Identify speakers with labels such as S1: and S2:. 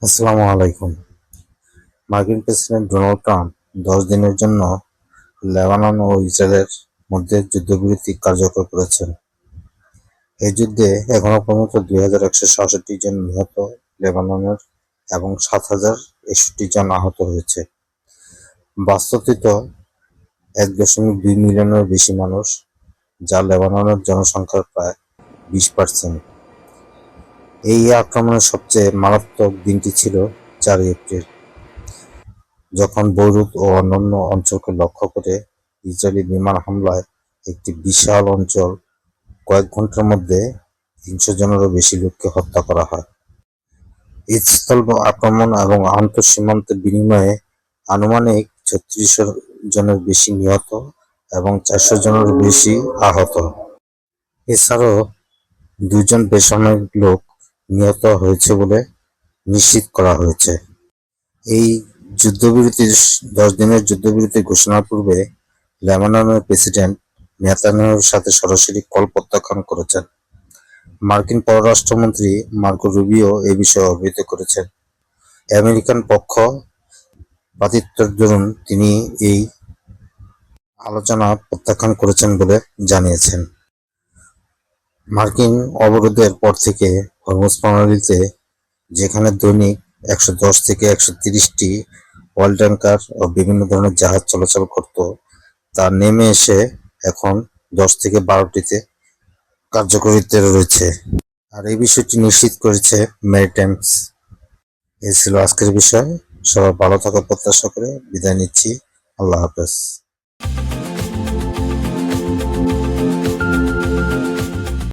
S1: আসসালামু আলাইকুম। মার্কিন প্রেসিডেন্ট ডোনাল্ড ট্রাম্প 10 দিনের জন্য লেবানন ও ইসরায়েলের মধ্যে যুদ্ধবিরতি কার্যকর করেছেন। এই যুদ্ধে এখনো পর্যন্ত 2,166 জন নিহত লেবাননের এবং 7,061 জন আহত হয়েছে। বাস্তুচ্যুত 1.2 মিলিয়নের বেশি মানুষ, যা লেবাননের জনসংখ্যার প্রায় 20%। এই আক্রমণের সবচেয়ে মারাত্মক দিনটি ছিল 4 এপ্রিল, যখন বৈরুত ও অন্যান্য অঞ্চলকে লক্ষ্য করে ইসরায়েলি বিমান হামলায় একটি বিশাল অঞ্চল কয়েক ঘন্টার মধ্যে 300 জনেরও বেশি লোককে হত্যা করা হয়। স্থল আক্রমণ এবং আন্তঃসীমান্ত বিনিময়ে আনুমানিক 36 জনের বেশি নিহত এবং 400 জনেরও বেশি আহত। এছাড়াও 2 জন বেসামরিক লোক নিহত হয়েছে বলে নিশ্চিত করা হয়েছে। এই 10 দিনের যুদ্ধবিরতি ঘোষণার পূর্বে লেবাননের প্রেসিডেন্ট নেতানিয়াহুর সাথে সরাসরি কল প্রত্যাখ্যান করেছেন। মার্কিন পররাষ্ট্রমন্ত্রী মার্কো রুবিও এ বিষয়ে অবহিত করেছেন। আমেরিকান পক্ষপাতিত্বের দরুন তিনি এই আলোচনা প্রত্যাখ্যান করেছেন বলে জানিয়েছেন। মার্কিন অবরোধের পর থেকে হরমুজ প্রণালীতে, যেখানে দৈনিক 110 থেকে 130টি অয়েল ট্যাংকার ও বিভিন্ন ধরনের জাহাজ চলাচল করত, তা নেমে এসে এখন 10 থেকে 12টিতে কার্যকারিতায় রয়েছে। আর এই বিষয়টি নিশ্চিত করেছে ম্যারিটাইমস। এই ছিল আজকের বিষয়। সবাই ভালো থাকার প্রত্যাশা করে বিদায় নিচ্ছি। আল্লাহ হাফেজ।